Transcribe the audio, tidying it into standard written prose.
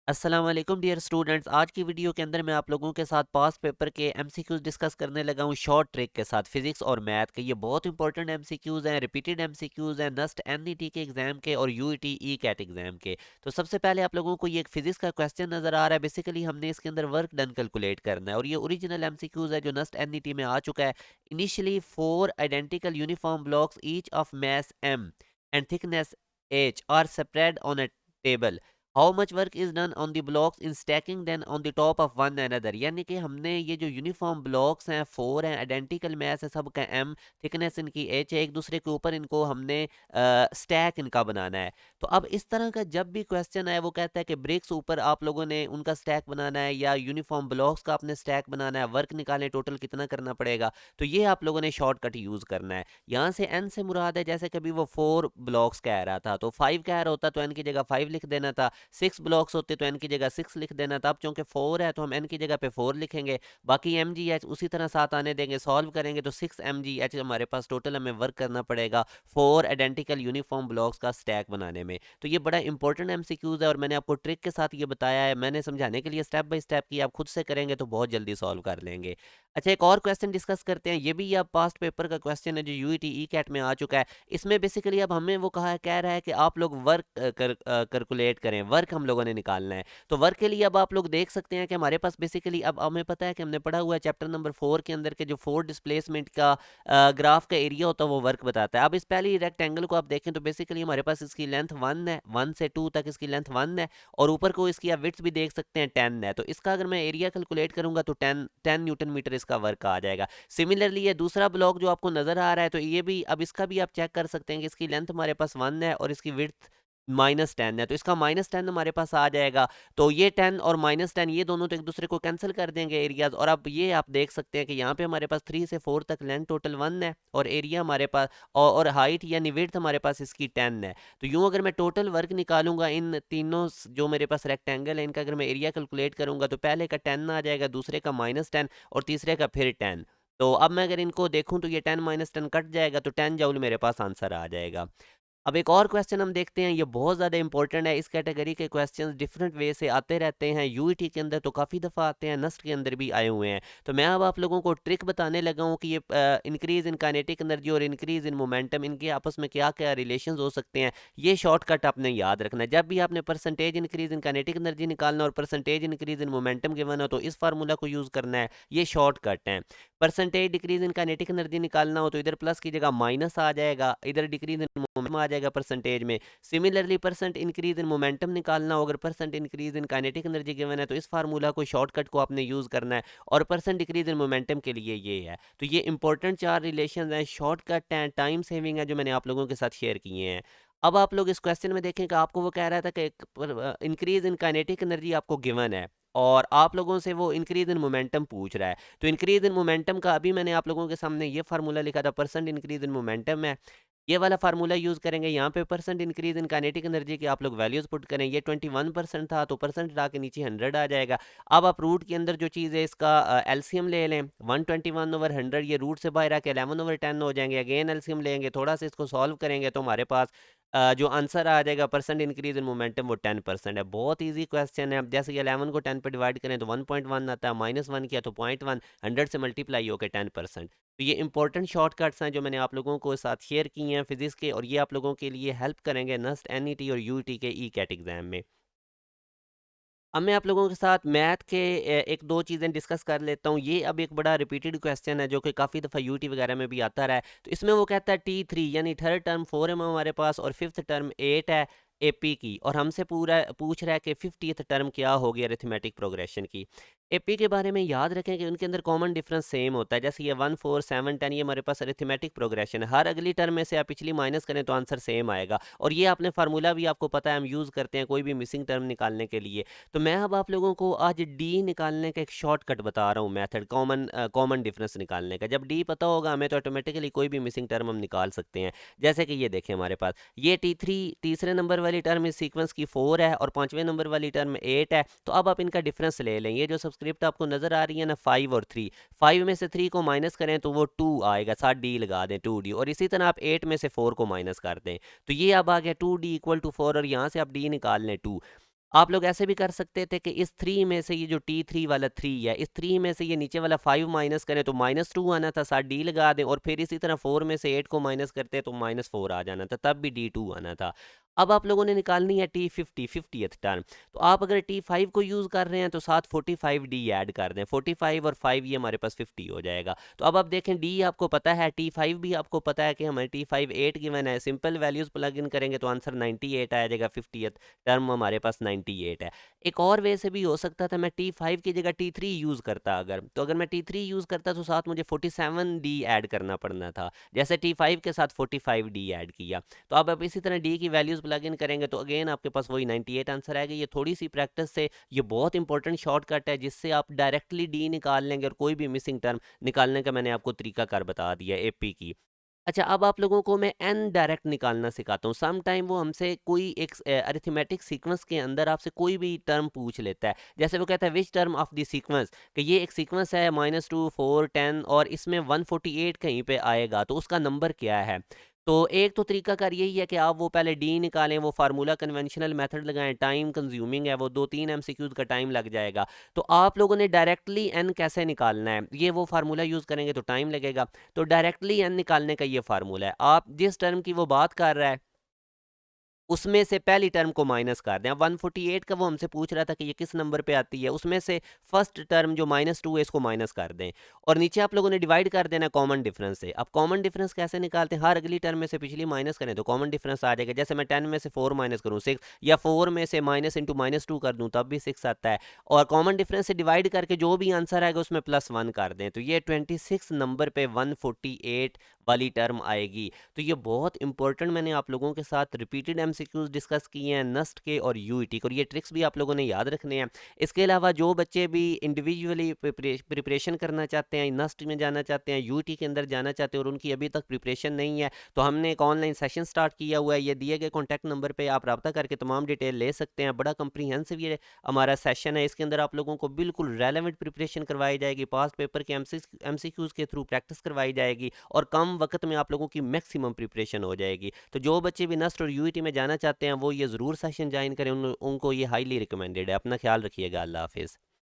अस्सलाम वालेकुम dear students. आज की वीडियो के अंदर मैं आप लोगों के साथ पास्ट पेपर के एमसीक्यूज डिस्कस करने लगा हूँ शॉर्ट ट्रिक के साथ, फिजिक्स और मैथ के। ये बहुत इंपॉर्टेंट एमसीक्यूज हैं, रिपीटेड एमसीक्यूज हैं, नस्ट एनईटी के एग्जाम के और यूईटी ई कैट एग्जाम के। तो सबसे पहले आप लोगों को ये एक फिजिक्स का क्वेश्चन नजर आ रहा है। बेसिकली हमने इसके अंदर वर्क डन कैलकुलेट करना है और ये ओरिजिनल एमसीक्यूज है जो नस्ट एनईटी में आ चुका है। Initially 4 identical uniform blocks each of mass m and thickness h are spread on a table. How much work is done on the blocks in stacking then on the top of one another. यानी कि हमने ये जो uniform blocks हैं 4 हैं, identical mess है सबका m, thickness इनकी h है, एक दूसरे के ऊपर इनको हमने स्टैक इनका बनाना है। तो अब इस तरह का जब भी क्वेश्चन है वो कहता है कि ब्रिक्स ऊपर आप लोगों ने उनका स्टैक बनाना है या यूनिफॉर्म ब्लॉक्स का आपने स्टैक बनाना है, वर्क निकालें टोटल कितना करना पड़ेगा। तो ये आप लोगों ने शॉर्टकट यूज करना है। यहाँ से n से मुराद है, जैसे कभी वो 4 ब्लॉक्स कह रहा था तो 5 कह रहा होता तो n की जगह 5 लिख देना था। 6 ब्लॉक्स होते तो एन की जगह 6 लिख देना था। अब चूंकि 4 है तो हम एन की जगह पे 4 लिखेंगे। बाकी एम जी एच उसी तरह साथ आने देंगे, सॉल्व करेंगे तो 6 एम जी एच हमारे पास टोटल हमें वर्क करना पड़ेगा 4 आइडेंटिकल यूनिफॉर्म ब्लॉक्स का स्टैक बनाने में। तो ये बड़ा इंपॉर्टेंट एमसीक्यूज है और मैंने आपको ट्रिक के साथ ये बताया है, मैंने समझाने के लिए स्टेप बाय स्टेप की। आप खुद से करेंगे तो बहुत जल्दी सॉल्व कर लेंगे। अच्छा, एक और क्वेश्चन डिस्कस करते हैं। ये भी आप पास्ट पेपर का क्वेश्चन है जो यूईटी ई कैट में आ चुका है। इसमें बेसिकली अब हमें वो कह रहा है कि आप लोग वर्क कैलकुलेट करें, वर्क हम लोगों ने निकालना है। तो वर्क के लिए अब आप लोग देख सकते हैं कि हमारे पास बेसिकली अब हमें पता है कि हमने पढ़ा हुआ है चैप्टर नंबर 4 के अंदर के जो 4 डिस्प्लेसमेंट का ग्राफ का एरिया होता है वो वर्क बताता है। अब इस पहले रेक्टेंगल को आप देखें तो बेसिकली हमारे पास इसकी लेंथ 1 है, 1 से 2 तक इसकी लेंथ 1 है और ऊपर को इसकी आप विड्थ भी देख सकते हैं 10 है। तो इसका अगर मैं एरिया कैलकुलेट करूंगा तो 10 न्यूटन मीटर इसका वर्क आ जाएगा। सिमिलरली ये दूसरा ब्लॉक जो आपको नजर आ रहा है तो ये भी अब इसका भी आप चेक कर सकते हैं कि इसकी लेंथ हमारे पास 1 है और इसकी विड्थ -10 है। तो इसका -10 हमारे पास आ जाएगा। तो ये 10 और -10 ये दोनों तो एक दूसरे को कैंसिल कर देंगे एरियाज। और अब ये आप देख सकते हैं कि यहाँ पे हमारे पास 3 से 4 तक लेंथ टोटल 1 है और एरिया हमारे पास और हाइट यानी विड्थ हमारे पास इसकी 10 है। तो यूं अगर मैं टोटल वर्क निकालूंगा इन तीनों जो मेरे पास रेक्टेंगल है इनका, अगर मैं एरिया कैलकुलेट करूंगा तो पहले का 10 आ जाएगा, दूसरे का -10 और तीसरे का फिर 10। तो अब मैं अगर इनको देखूं तो ये 10 -10 कट जाएगा तो 10 जूल मेरे पास आंसर आ जाएगा। अब एक और क्वेश्चन हम देखते हैं, ये बहुत ज़्यादा इंपॉर्टेंट है। इस कैटेगरी के क्वेश्चंस डिफरेंट वे से आते रहते हैं, यूईटी के अंदर तो काफ़ी दफ़ा आते हैं, नस्ट के अंदर भी आए हुए हैं। तो मैं अब आप लोगों को ट्रिक बताने लगा हूँ कि ये इंक्रीज़ इन काइनेटिक एनर्जी और इंक्रीज़ इन मोमेंटम इनके आपस में क्या क्या रिलेशन हो सकते हैं। ये शॉर्टकट आपने याद रखना है। जब भी आपने percentage increase in kinetic energy निकालना और percentage increase in momentum given हो तो इस फार्मूला को यूज़ करना है। ये शॉर्टकट है। Percentage decrease in kinetic energy निकालना हो तो इधर प्लस की जगह माइनस आ जाएगा, इधर डिक्रीज इन मोमेंटम आ जाएगा परसेंटेज में। Similarly percent increase in momentum निकालना हो, अगर percent increase in kinetic energy given है तो इस फार्मूला को शॉर्टकट को आपने यूज करना है और परसेंट डिक्रीज इन मोमेंटम के लिए ये है। तो ये इंपॉर्टेंट 4 रिलेशन हैं, शॉर्टकट हैं, टाइम सेविंग है जो मैंने आप लोगों के साथ शेयर किए हैं। अब आप लोग इस क्वेश्चन में देखें कि आपको वो कह रहा था कि इंक्रीज इन काइनेटिक एनर्जी आपको गिवन है और आप लोगों से वो इंक्रीज इन मोमेंटम पूछ रहा है। तो इंक्रीज इन मोमेंटम का अभी मैंने आप लोगों के सामने ये फार्मूला लिखा था, परसेंट इंक्रीज इन मोमेंटम है। ये वाला फार्मूला यूज करेंगे। यहाँ पे percent increase in kinetic energy की आप लोग वैल्यूज पुट करें। ये 21% था तो परसेंट हटा के नीचे 100 आ जाएगा। अब आप रूट के अंदर जो चीज़ है इसका एलसीएम ले लें। 121/100 ये रूट से बाहर आके 11/10 हो जाएंगे। अगेन एलसीएम लेंगे, थोड़ा सा इसको सॉल्व करेंगे तो हमारे पास जो आंसर आ जाएगा परसेंट इंक्रीज इन मोमेंटम वो 10% है। बहुत इजी क्वेश्चन है। अब जैसे कि 11 को 10 पे डिवाइड करें तो 1.1 आता है, -1 किया तो 0.1, 100 से मल्टीप्लाई होकर 10%। तो ये इंपॉर्टेंट शॉर्टकट्स हैं जो मैंने आप लोगों को साथ शेयर किए हैं फिजिक्स के, और ये आप लोगों के लिए हेल्प करेंगे नस्ट एनईटी और यूईटी के ई कैट एग्जाम में। अब मैं आप लोगों के साथ मैथ के एक दो चीज़ें डिस्कस कर लेता हूँ। ये अब एक बड़ा रिपीटेड क्वेश्चन है जो कि काफ़ी दफ़ा यूटी वगैरह में भी आता रहा है। तो इसमें वो कहता है T3 यानी थर्ड टर्म 4m हमारे पास और फिफ्थ टर्म 8 है एपी की, और हमसे पूरा पूछ रहा है कि 50th टर्म क्या होगी अरिथमेटिक प्रोग्रेशन की। एपी के बारे में याद रखें कि उनके अंदर कॉमन डिफरेंस सेम होता है। जैसे ये 1 4 7 10 ये हमारे पास अरिथमेटिक प्रोग्रेशन है। हर अगली टर्म में से आप पिछली माइनस करें तो आंसर सेम आएगा। और ये आपने फार्मूला भी आपको पता है, हम यूज़ करते हैं कोई भी मिसिंग टर्म निकालने के लिए। तो मैं अब आप लोगों को आज डी निकालने का एक शॉर्टकट बता रहा हूँ, मेथड कॉमन डिफरेंस निकालने का। जब डी पता होगा हमें तो ऑटोमेटिकली कोई भी मिसिंग टर्म हम निकाल सकते हैं। जैसे कि ये देखें हमारे पास ये T3 तीसरे नंबर वाली टर्म इस सीक्वेंस की 4 है और पांचवें नंबर वाली टर्म 8 है। तो अब आप इनका डिफरेंस ले लें। ये जो सब्सक्रिप्ट आपको नजर आ रही है ना 5 और 3, 5 में से 3 को माइनस करें तो वो 2 आएगा, साथ डी लगा दें 2D, और इसी तरह आप 8 में से 4 को माइनस कर दें तो ये अब आ गया 2D = 4 और यहाँ से आप डी निकाल लें 2। आप लोग ऐसे भी कर सकते थे कि इस थ्री में से ये जो T3 वाला थ्री है, इस थ्री में से ये नीचे वाला 5 माइनस करें तो -2 आना था, साथ डी लगा दें, और फिर इसी तरह 4 में से 8 को माइनस करते तो -4 आ जाना था, तब भी D2 आना था। अब आप लोगों ने निकालनी है T50 50th टर्म। तो आप अगर T5 को यूज़ कर रहे हैं तो साथ 45D ऐड कर दें, 45 और 5 ये हमारे पास 50 हो जाएगा। तो अब आप देखें D आपको पता है, T5 भी आपको पता है कि हमारे T5 8 गिवन है, सिंपल वैल्यूज़ प्लग इन करेंगे तो आंसर 98 आ जाएगा, 50th टर्म हमारे पास 98 है। एक और वे से भी हो सकता था, मैं T5 की जगह T3 यूज़ करता अगर, तो अगर मैं T3 यूज़ करता तो साथ मुझे 47D ऐड करना पड़ना था, जैसे T5 के साथ 45D ऐड किया। तो अब आप इसी तरह डी की वैल्यूज़ प्लग इन करेंगे तो अगेन आपके पास वही 98 आंसर आएगा। ये थोड़ी सी प्रैक्टिस से ये बहुत इंपॉर्टेंट शॉर्टकट है जिससे आप डायरेक्टली डी निकाल लेंगे, और कोई भी मिसिंग टर्म निकालने का मैंने आपको तरीकाकार बता दिया एपी की। अच्छा, अब आप लोगों को मैं एन डायरेक्ट निकालना सिखाता हूँ। सम टाइम वो हमसे कोई एक अरिथमेटिक सीक्वेंस के अंदर आपसे कोई भी टर्म पूछ लेता है, जैसे वो कहता है which term of the sequence, कि ये एक सीक्वेंस है -2 4 10 और इसमें 148 कहीं पे आएगा, तो उसका नंबर क्या है। तो एक तो तरीकाकार यही है कि आप वो पहले डी निकालें, वो फार्मूला कन्वेंशनल मेथड लगाएं, टाइम कंज्यूमिंग है, वो 2-3 एमसीक्यूज का टाइम लग जाएगा। तो आप लोगों ने डायरेक्टली एन कैसे निकालना है, ये वो फार्मूला यूज़ करेंगे तो टाइम लगेगा। तो डायरेक्टली एन निकालने का ये फार्मूला है, आप जिस टर्म की वो बात कर रहा है उसमें से पहली टर्म को माइनस कर दें। अब 148 का वो हमसे पूछ रहा था कि ये किस नंबर पे आती है, उसमें से फर्स्ट टर्म जो -2 है इसको माइनस कर दें, और नीचे आप लोगों ने डिवाइड कर देना कॉमन डिफरेंस से। अब कॉमन डिफरेंस कैसे निकालते हैं, हर अगली टर्म में से पिछली माइनस करें तो कॉमन डिफरेंस आ जाएगा। जैसे मैं 10 में से 4 माइनस करूँ 6, या 4 में से माइनस इंटू -2 कर दूँ तब भी 6 आता है, और कॉमन डिफरेंस से डिवाइड करके जो भी आंसर आएगा उसमें +1 कर दें, तो ये 26 नंबर पे 148 वाली टर्म आएगी। तो ये बहुत इंपॉर्टेंट, मैंने आप लोगों के साथ रिपीटेड एमसीक्यूज डिस्कस किए हैं नस्ट के और यूईटी के, और ये ट्रिक्स भी आप लोगों ने याद रखने हैं। इसके अलावा जो बच्चे भी इंडिविजुअली प्रिपरेशन करना चाहते हैं, नस्ट में जाना चाहते हैं, यूईटी के अंदर जाना चाहते हैं, और उनकी अभी तक प्रिपरेशन नहीं है, तो हमने एक ऑनलाइन सेशन स्टार्ट किया हुआ है। ये दिए गए कॉन्टैक्ट नंबर पर आप रब्ता करके तमाम डिटेल ले सकते हैं। बड़ा कंप्रीहेंसिव ये हमारा सेशन है, इसके अंदर आप लोगों को बिल्कुल रेलेवेंट प्रिपरेशन करवाई जाएगी, पास्ट पेपर के एमसीक्यूज के थ्रू प्रैक्टिस करवाई जाएगी, और कम वक्त में आप लोगों की मैक्सिमम प्रिपरेशन हो जाएगी। तो जो बच्चे भी नस्ट और यूईटी में जाना चाहते हैं वो ये ज़रूर सेशन ज्वाइन करें, उनको ये हाईली रिकमेंडेड है। अपना ख्याल रखिएगा। अल्लाह हाफिज़।